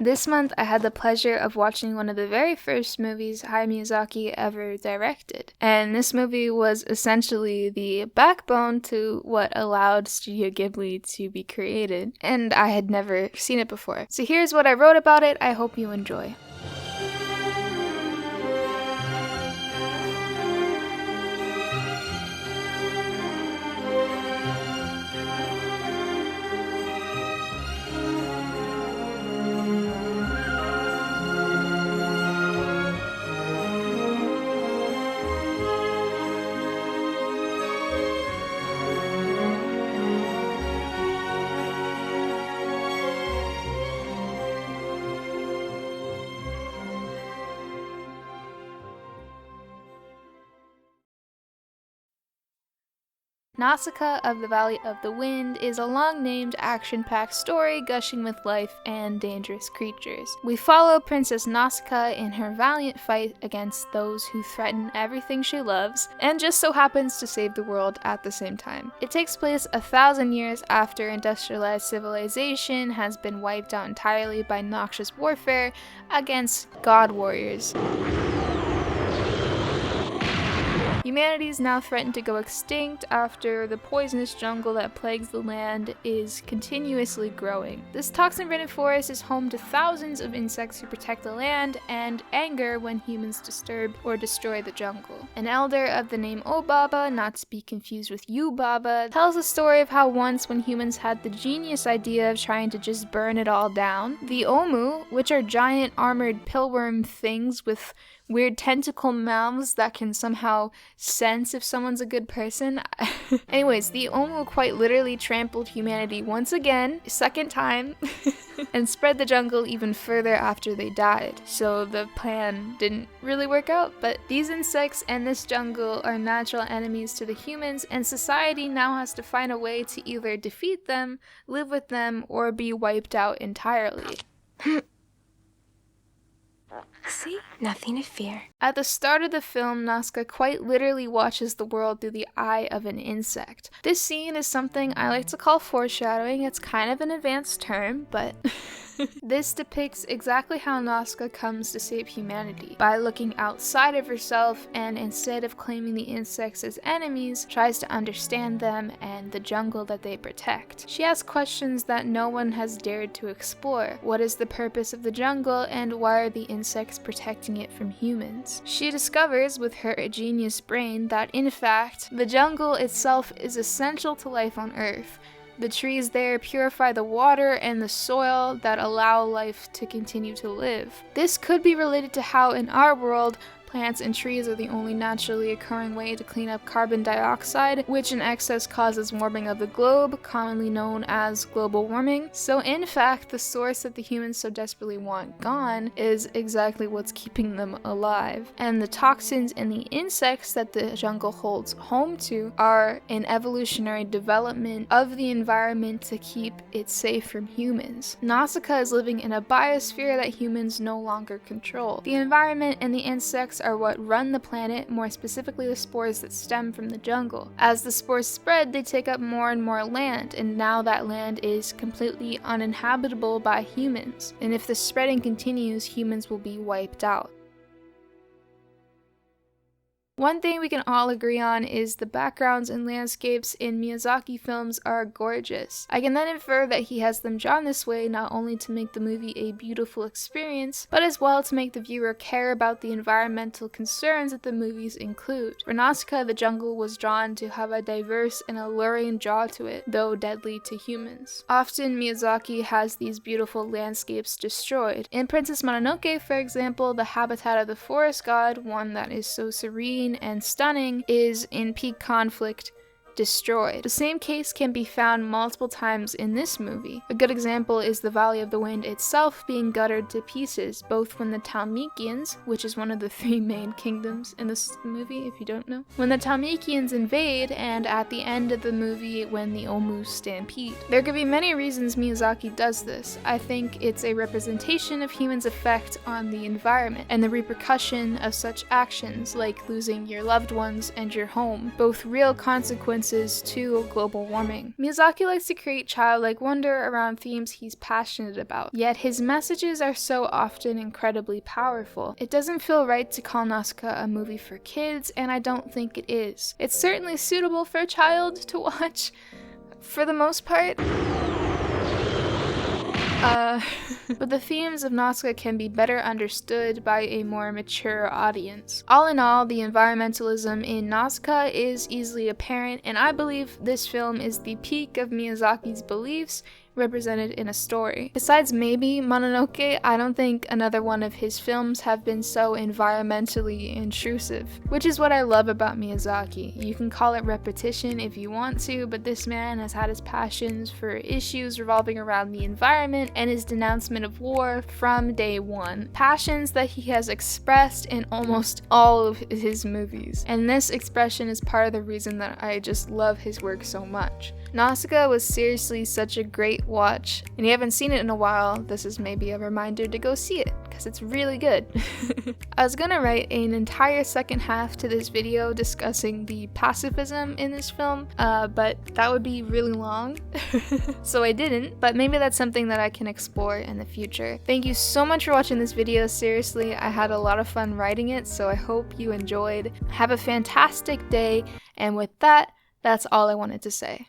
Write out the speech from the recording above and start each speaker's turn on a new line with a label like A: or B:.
A: This month I had the pleasure of watching one of the very first movies Hayao Miyazaki ever directed. And this movie was essentially the backbone to what allowed Studio Ghibli to be created. And I had never seen it before. So here's what I wrote about it. I hope you enjoy. Nausicaa of the Valley of the Wind is a long-named, action-packed story gushing with life and dangerous creatures. We follow Princess Nausicaa in her valiant fight against those who threaten everything she loves, and just so happens to save the world at the same time. It takes place 1,000 years after industrialized civilization has been wiped out entirely by noxious warfare against god warriors. Humanity is now threatened to go extinct after the poisonous jungle that plagues the land is continuously growing. This toxin-ridden forest is home to thousands of insects who protect the land and anger when humans disturb or destroy the jungle. An elder of the name Obaba, not to be confused with Yubaba, tells a story of how once when humans had the genius idea of trying to just burn it all down, the Omu, which are giant armored pillworm things with weird tentacle mouths that can somehow sense if someone's a good person. Anyways, the Omu quite literally trampled humanity once again, second time, and spread the jungle even further after they died. So the plan didn't really work out, but these insects and this jungle are natural enemies to the humans, and society now has to find a way to either defeat them, live with them, or be wiped out entirely.
B: See? Nothing to fear.
A: At the start of the film, Nausicaa quite literally watches the world through the eye of an insect. This scene is something I like to call foreshadowing. It's kind of an advanced term, but this depicts exactly how Nausicaa comes to save humanity, by looking outside of herself and instead of claiming the insects as enemies, tries to understand them and the jungle that they protect. She asks questions that no one has dared to explore. What is the purpose of the jungle, and why are the insects protecting it from humans? She discovers with her genius brain that in fact, the jungle itself is essential to life on Earth. The trees there purify the water and the soil that allow life to continue to live. This could be related to how in our world, plants and trees are the only naturally occurring way to clean up carbon dioxide, which in excess causes warming of the globe, commonly known as global warming. So in fact, the source that the humans so desperately want gone is exactly what's keeping them alive. And the toxins and the insects that the jungle holds home to are an evolutionary development of the environment to keep it safe from humans. Nausicaa is living in a biosphere that humans no longer control. The environment and the insects are what run the planet, more specifically the spores that stem from the jungle. As the spores spread, they take up more and more land, and now that land is completely uninhabitable by humans. And if the spreading continues, humans will be wiped out. One thing we can all agree on is the backgrounds and landscapes in Miyazaki films are gorgeous. I can then infer that he has them drawn this way not only to make the movie a beautiful experience, but as well to make the viewer care about the environmental concerns that the movies include. For Nausicaa, the jungle was drawn to have a diverse and alluring draw to it, though deadly to humans. Often Miyazaki has these beautiful landscapes destroyed. In Princess Mononoke, for example, the habitat of the forest god, one that is so serene and stunning, is in peak conflict destroyed. The same case can be found multiple times in this movie. A good example is the Valley of the Wind itself being guttered to pieces, both when the Talmekians, which is one of the 3 main kingdoms in this movie if you don't know, when the Talmekians invade, and at the end of the movie when the Omu stampede. There could be many reasons Miyazaki does this. I think it's a representation of humans' effect on the environment and the repercussion of such actions like losing your loved ones and your home, both real consequences responses to global warming. Miyazaki likes to create childlike wonder around themes he's passionate about, yet his messages are so often incredibly powerful. It doesn't feel right to call Nausicaa a movie for kids, and I don't think it is. It's certainly suitable for a child to watch, for the most part. But the themes of Nausicaa can be better understood by a more mature audience. All in all, the environmentalism in Nausicaa is easily apparent, and I believe this film is the peak of Miyazaki's beliefs represented in a story. Besides maybe Mononoke, I don't think another one of his films have been so environmentally intrusive, which is what I love about Miyazaki. You can call it repetition if you want to, but this man has had his passions for issues revolving around the environment and his denouncement of war from day one. Passions that he has expressed in almost all of his movies, and this expression is part of the reason that I just love his work so much. Nausicaa was seriously such a great watch, and if you haven't seen it in a while, this is maybe a reminder to go see it, because it's really good. I was gonna write an entire second half to this video discussing the pacifism in this film, but that would be really long, so I didn't, but maybe that's something that I can explore in the future. Thank you so much for watching this video. Seriously, I had a lot of fun writing it, so I hope you enjoyed. Have a fantastic day, and with that, that's all I wanted to say.